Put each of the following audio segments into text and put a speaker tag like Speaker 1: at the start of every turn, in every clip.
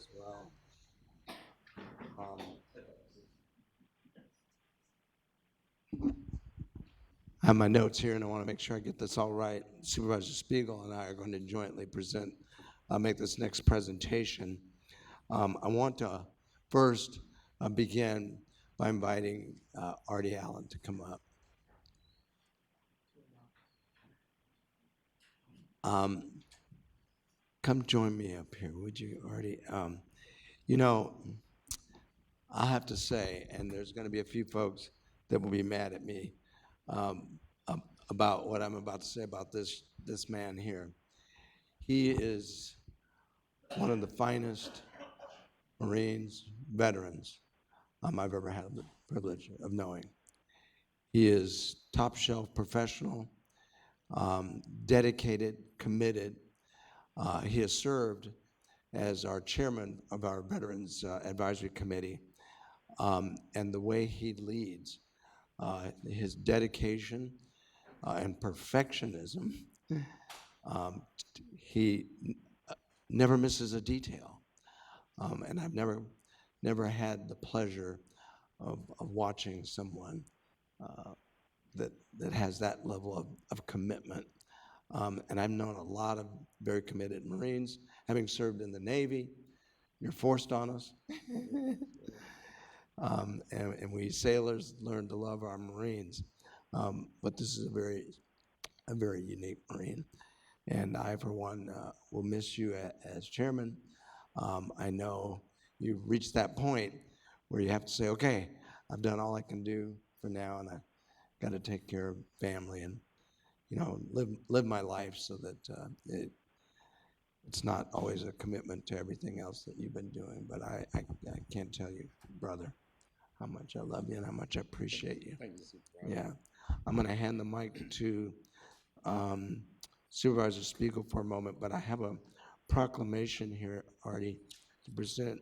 Speaker 1: as well. Um, I have my notes here, and I want to make sure I get this all right. Supervisor Spiegel and I are going to jointly make this next presentation. I want to first begin by inviting Artie Allen to come up. Come join me up here, would you, Artie? You know, I have to say, and there's going to be a few folks that will be mad at me um, about what I'm about to say about this man here. He is one of the finest Marines, veterans I've ever had the privilege of knowing. He is top shelf professional, dedicated, committed. He has served as our chairman of our Veterans Advisory Committee, and the way he leads, his dedication and perfectionism, he never misses a detail. And I've never had the pleasure of watching someone that has that level of commitment. And I've known a lot of very committed Marines, having served in the Navy. You're forced on us. And we sailors learn to love our Marines. But this is a very unique Marine. And I, for one, will miss you as chairman. I know you've reached that point where you have to say, okay, I've done all I can do for now, and I've got to take care of family and, you know, live my life so that it's not always a commitment to everything else that you've been doing. But I can't tell you, brother, how much I love you and how much I appreciate you.
Speaker 2: Thank you.
Speaker 1: Yeah. I'm going to hand the mic to Supervisor Spiegel for a moment, but I have a proclamation here, Artie, to present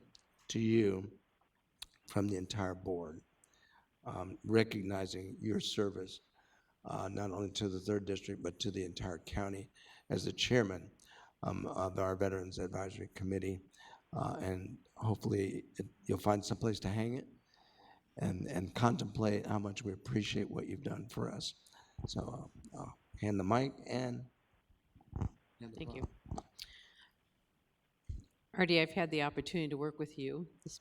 Speaker 1: to you from the entire board, recognizing your service not only to the 3rd District, but to the entire county as the chairman of our Veterans Advisory Committee. And hopefully you'll find someplace to hang it and contemplate how much we appreciate what you've done for us. So I'll hand the mic and
Speaker 3: Thank you. Artie, I've had the opportunity to work with you at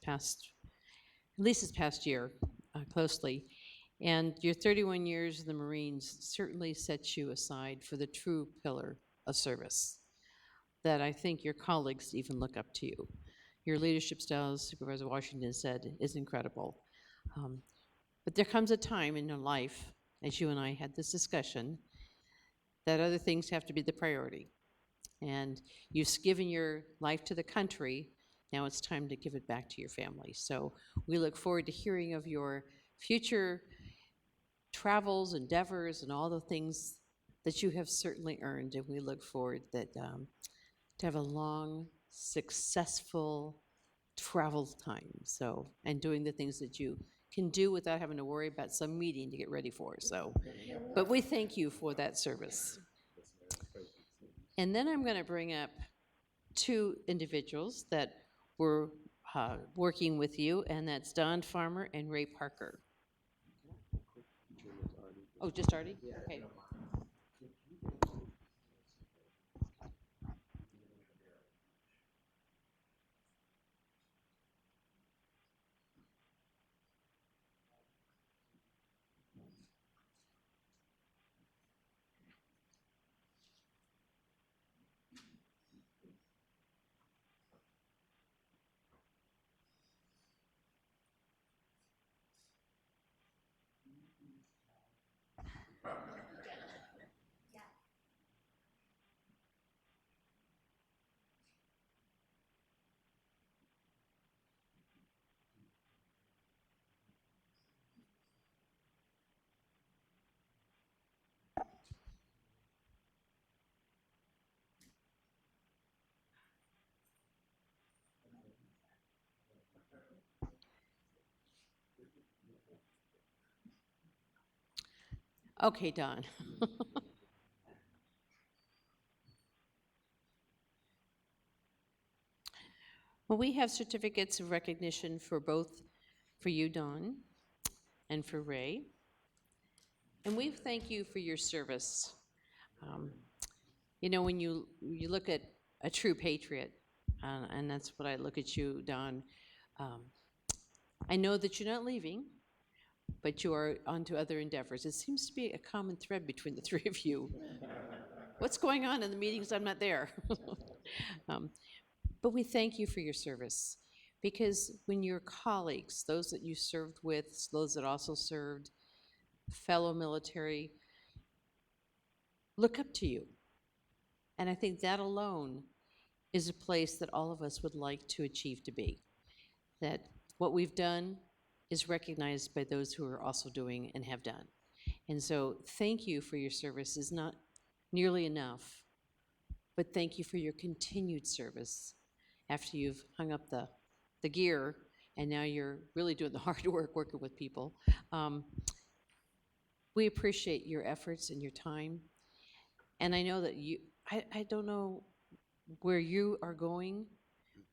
Speaker 3: least this past year, closely. And your 31 years in the Marines certainly sets you aside for the true pillar of service that I think your colleagues even look up to you. Your leadership style, as Supervisor Washington said, is incredible. But there comes a time in your life, as you and I had this discussion, that other things have to be the priority. And you've given your life to the country. Now it's time to give it back to your family. So we look forward to hearing of your future travels, endeavors, and all the things that you have certainly earned. And we look forward to have a long, successful travel time. So, and doing the things that you can do without having to worry about some meeting to get ready for. So, but we thank you for that service. And then I'm going to bring up 2 individuals that were working with you, and that's Don Farmer and Ray Parker. Oh, just Artie? Okay. Okay, Don. Well, we have certificates of recognition for both, for you, Don, and for Ray. And we thank you for your service. Um, you know, when you look at a true patriot, and that's what I look at you, Don. Um, I know that you're not leaving, but you are on to other endeavors. It seems to be a common thread between the three of you. What's going on in the meetings? I'm not there. um, but we thank you for your service because when your colleagues, those that you served with, those that also served, fellow military, look up to you. And I think that alone is a place that all of us would like to achieve to be. That what we've done is recognized by those who are also doing and have done. And so thank you for your service is not nearly enough, but thank you for your continued service after you've hung up the gear and now you're really doing the hard work working with people. Um, we appreciate your efforts and your time. And I know that I don't know where you are going,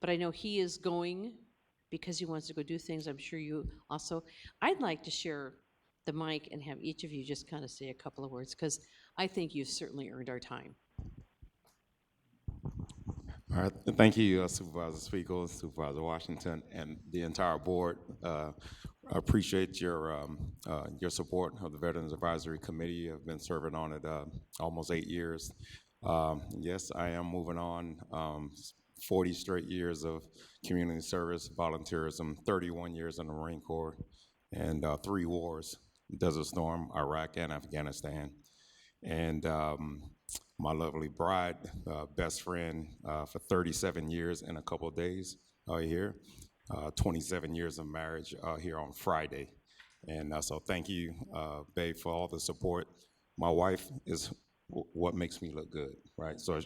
Speaker 3: but I know he is going because he wants to go do things. I'm sure you also. I'd like to share the mic and have each of you just kind of say a couple of words because I think you've certainly earned our time.
Speaker 2: All right, thank you, Supervisor Spiegel, Supervisor Washington, and the entire board. I appreciate your support of the Veterans Advisory Committee. I've been serving on it almost 8 years. Yes, I am moving on. 40 straight years of community service, volunteerism, 31 years in the Marine Corps, and 3 wars, Desert Storm, Iraq, and Afghanistan. And my lovely bride, best friend for 37 years and a couple of days here, 27 years of marriage here on Friday. And so thank you, babe, for all the support. My wife is what makes me look good, right? So I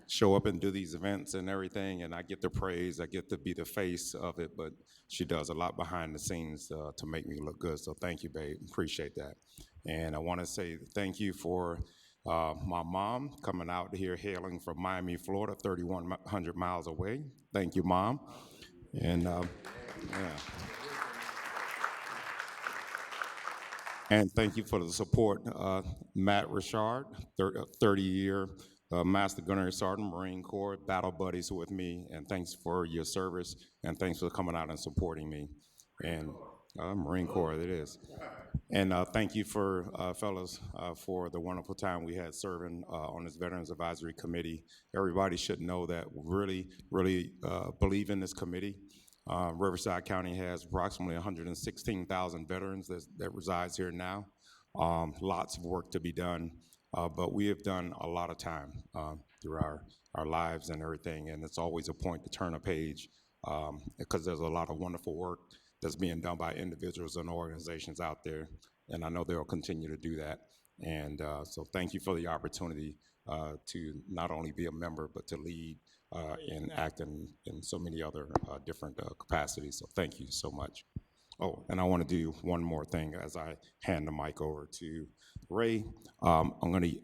Speaker 2: show up and do these events and everything, and I get the praise, I get to be the face of it, but she does a lot behind the scenes to make me look good. So thank you, babe, appreciate that. And I want to say thank you for my mom coming out here hailing from Miami, Florida, 3,100 miles away. Thank you, Mom. And yeah. And thank you for the support, Matt Richard, 30-year Master Gunnery Sergeant, Marine Corps, battle buddies with me, and thanks for your service, and thanks for coming out and supporting me. And Marine Corps, it is. And thank you for, fellas, for the wonderful time we had serving on this Veterans Advisory Committee. Everybody should know that we really believe in this committee. Riverside County has approximately 116,000 veterans that resides here now. Lots of work to be done, but we have done a lot of time through our lives and everything, and it's always a point to turn a page because there's a lot of wonderful work that's being done by individuals and organizations out there, and I know they'll continue to do that. And so thank you for the opportunity to not only be a member, but to lead and act in so many other different capacities. So thank you so much. Oh, and I want to do one more thing as I hand the mic over to Ray. I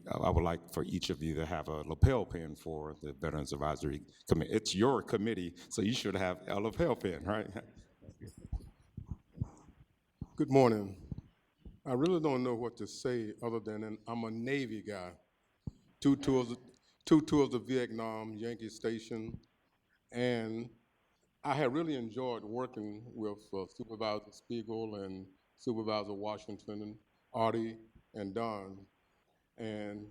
Speaker 2: would like for each of you to have a lapel pin for the Veterans Advisory Committee. It's your committee, so you should have a lapel pin, right?
Speaker 4: Good morning. I really don't know what to say other than I'm a Navy guy. Two tours, two tours of Vietnam, Yankee Station, and I have really enjoyed working with Supervisor Spiegel and Supervisor Washington and Artie and Don. And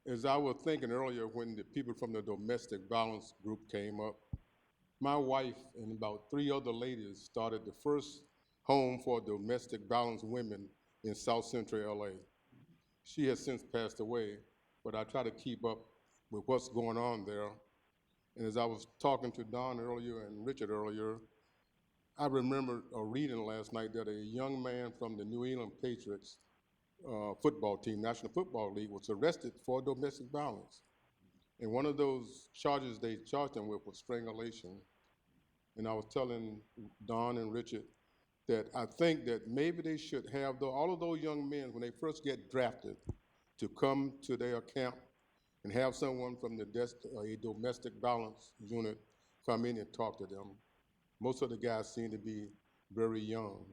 Speaker 4: as I was thinking earlier when the people from the domestic violence group came up, my wife and about 3 other ladies started the first home for domestic violence women in South Central LA. She has since passed away, but I try to keep up with what's going on there. And as I was talking to Don earlier and Richard earlier, I remember a reading last night that a young man from the New England Patriots football team, National Football League, was arrested for domestic violence. And one of those charges they charged him with was strangulation. And I was telling Don and Richard that I think that maybe they should have all of those young men, when they first get drafted, to come to their camp and have someone from a domestic violence unit come in and talk to them. Most of the guys seem to be very young.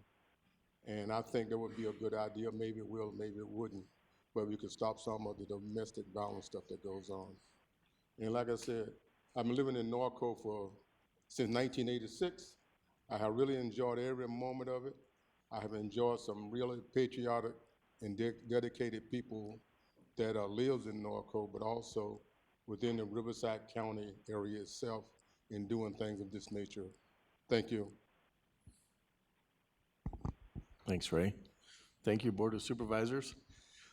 Speaker 4: And I think that would be a good idea. Maybe it will, maybe it wouldn't. But we could stop some of the domestic violence stuff that goes on. And like I said, I've been living in Norco since 1986. I have really enjoyed every moment of it. I have enjoyed some really patriotic and dedicated people that lives in Norco, but also within the Riverside County area itself in doing things of this nature. Thank you.
Speaker 5: Thanks, Ray. Thank you, Board of Supervisors.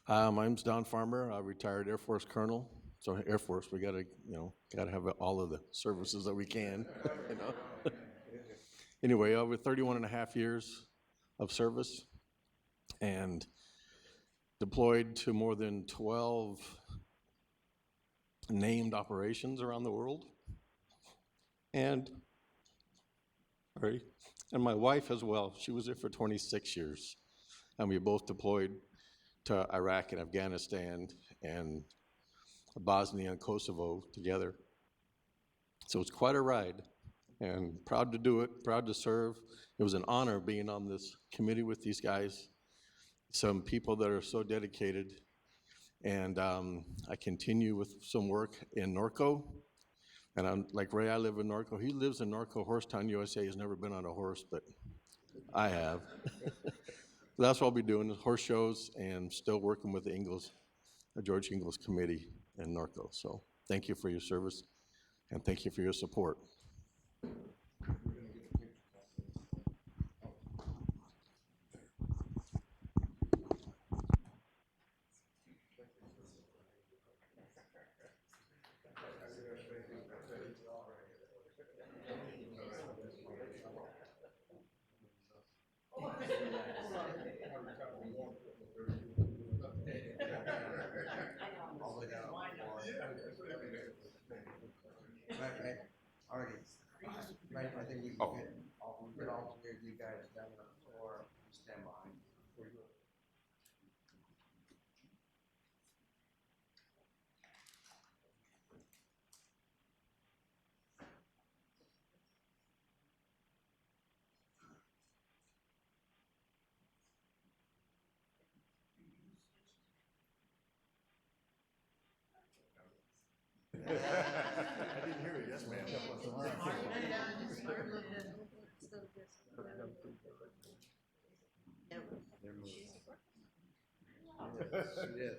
Speaker 5: My name's Don Farmer, a retired Air Force colonel. So Air Force, we gotta have all of the services that we can, you know. Anyway, over 31 and a half years of service and deployed to more than 12 named operations around the world. And my wife as well, she was there for 26 years. And we both deployed to Iraq and Afghanistan and Bosnia and Kosovo together. So it's quite a ride, and proud to do it, proud to serve. It was an honor being on this committee with these guys, some people that are so dedicated. And I continue with some work in Norco. And I'm like Ray, I live in Norco. He lives in Norco. Horsetown, USA. He's never been on a horse, but I have. That's what I'll be doing, is horse shows, and still working with the George Ingles Committee in Norco. So thank you for your service, and thank you for your support.
Speaker 1: Right, I think we can get all three of you guys down on the floor, stand by. I didn't hear it, yes, ma'am. She is.